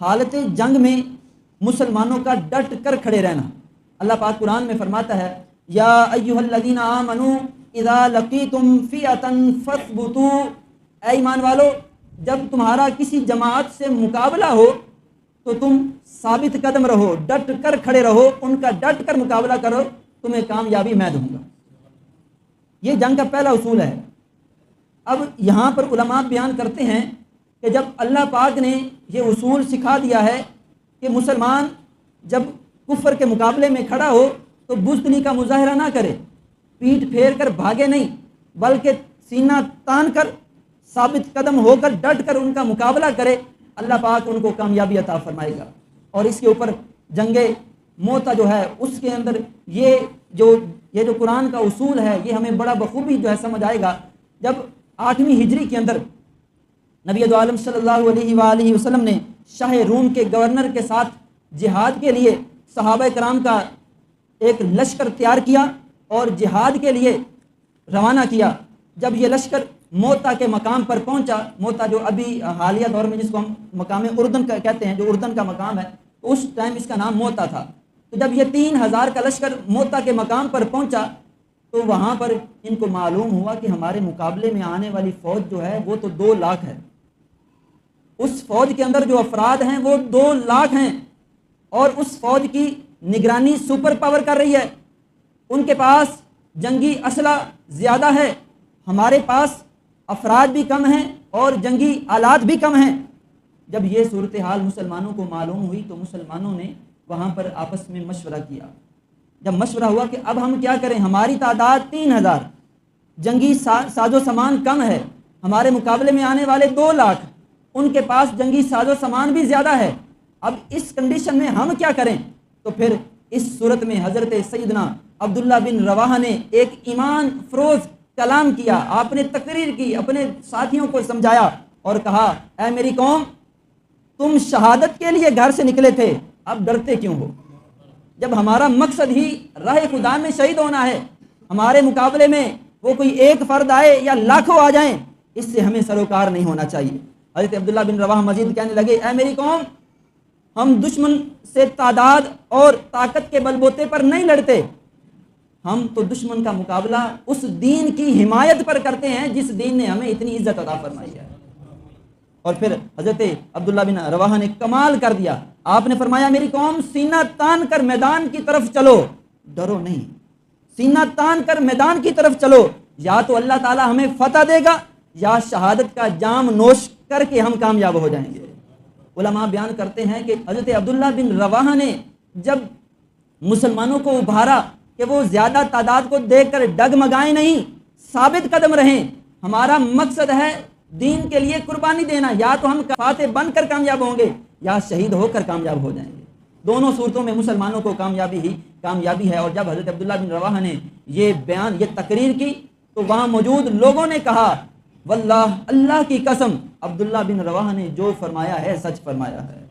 حالت جنگ میں مسلمانوں کا ڈٹ کر کھڑے رہنا۔ اللہ پاک قرآن میں فرماتا ہے یا ایھا الذین آمنوا اذا لقیتم فئۃ فاثبتوا، اے ایمان والو جب تمہارا کسی جماعت سے مقابلہ ہو تو تم ثابت قدم رہو، ڈٹ کر کھڑے رہو، ان کا ڈٹ کر مقابلہ کرو، تمہیں کامیابی میں دوں گا۔ یہ جنگ کا پہلا اصول ہے۔ اب یہاں پر علماء بیان کرتے ہیں کہ جب اللہ پاک نے یہ اصول سکھا دیا ہے کہ مسلمان جب کفر کے مقابلے میں کھڑا ہو تو بزدلی کا مظاہرہ نہ کرے، پیٹھ پھیر کر بھاگے نہیں، بلکہ سینہ تان کر ثابت قدم ہو کر ڈٹ کر ان کا مقابلہ کرے، اللہ پاک ان کو کامیابی عطا فرمائے گا۔ اور اس کے اوپر جنگ موتا جو ہے اس کے اندر یہ جو قرآن کا اصول ہے یہ ہمیں بڑا بخوبی جو ہے سمجھ آئے گا۔ جب 8ویں ہجری کے اندر نبی دو عالم صلی اللہ علیہ وآلہ وسلم نے شاہ روم کے گورنر کے ساتھ جہاد کے لیے صحابہ کرام کا ایک لشکر تیار کیا اور جہاد کے لیے روانہ کیا، جب یہ لشکر موتا کے مقام پر پہنچا، موتا جو ابھی حالیہ دور میں جس کو ہم مقام اردن کا کہتے ہیں، جو اردن کا مقام ہے، تو اس ٹائم اس کا نام موتا تھا۔ تو جب یہ 3000 کا لشکر موتا کے مقام پر پہنچا تو وہاں پر ان کو معلوم ہوا کہ ہمارے مقابلے میں آنے والی فوج جو ہے وہ تو 2 لاکھ ہے، اس فوج کے اندر جو افراد ہیں وہ 2 لاکھ ہیں، اور اس فوج کی نگرانی سپر پاور کر رہی ہے، ان کے پاس جنگی اسلحہ زیادہ ہے، ہمارے پاس افراد بھی کم ہیں اور جنگی آلات بھی کم ہیں۔ جب یہ صورتحال مسلمانوں کو معلوم ہوئی تو مسلمانوں نے وہاں پر آپس میں مشورہ کیا۔ جب مشورہ ہوا کہ اب ہم کیا کریں، ہماری تعداد 3000، جنگی ساز و سامان کم ہے، ہمارے مقابلے میں آنے والے 2 لاکھ، ان کے پاس جنگی ساز و سامان بھی زیادہ ہے، اب اس کنڈیشن میں ہم کیا کریں؟ تو پھر اس صورت میں حضرت سیدنا عبداللہ بن رواحہ نے ایک ایمان فروز کلام کیا، آپ نے تقریر کی، اپنے ساتھیوں کو سمجھایا اور کہا اے میری قوم، تم شہادت کے لیے گھر سے نکلے تھے، اب ڈرتے کیوں ہو؟ جب ہمارا مقصد ہی راہ خدا میں شہید ہونا ہے، ہمارے مقابلے میں وہ کوئی ایک فرد آئے یا لاکھوں آ جائیں، اس سے ہمیں سروکار نہیں ہونا چاہیے۔ حضرت عبداللہ بن رواحہ مزید کہنے لگے اے میری قوم، ہم دشمن سے تعداد اور طاقت کے بل بوتے پر نہیں لڑتے، ہم تو دشمن کا مقابلہ اس دین کی حمایت پر کرتے ہیں جس دین نے ہمیں اتنی عزت عطا فرمائی ہے۔ اور پھر حضرت عبداللہ بن رواحہ نے کمال کر دیا، آپ نے فرمایا میری قوم، سینہ تان کر میدان کی طرف چلو، ڈرو نہیں، سینہ تان کر میدان کی طرف چلو، یا تو اللہ تعالی ہمیں فتح دے گا یا شہادت کا جام نوش کر کے ہم کامیاب ہو جائیں گے۔ علماء بیان کرتے ہیں کہ حضرت عبداللہ بن رواحہ نے جب مسلمانوں کو ابھارا کہ وہ زیادہ تعداد کو دیکھ کر ڈگمگائیں نہیں، ثابت قدم رہیں، ہمارا مقصد ہے دین کے لیے قربانی دینا، یا تو ہم فاتح بن کر کامیاب ہوں گے یا شہید ہو کر کامیاب ہو جائیں گے، دونوں صورتوں میں مسلمانوں کو کامیابی ہے۔ اور جب حضرت عبداللہ بن رواحہ نے یہ بیان، یہ تقریر کی تو وہاں موجود لوگوں نے کہا واللہ، اللہ کی قسم، عبداللہ بن رواحہ نے جو فرمایا ہے سچ فرمایا ہے۔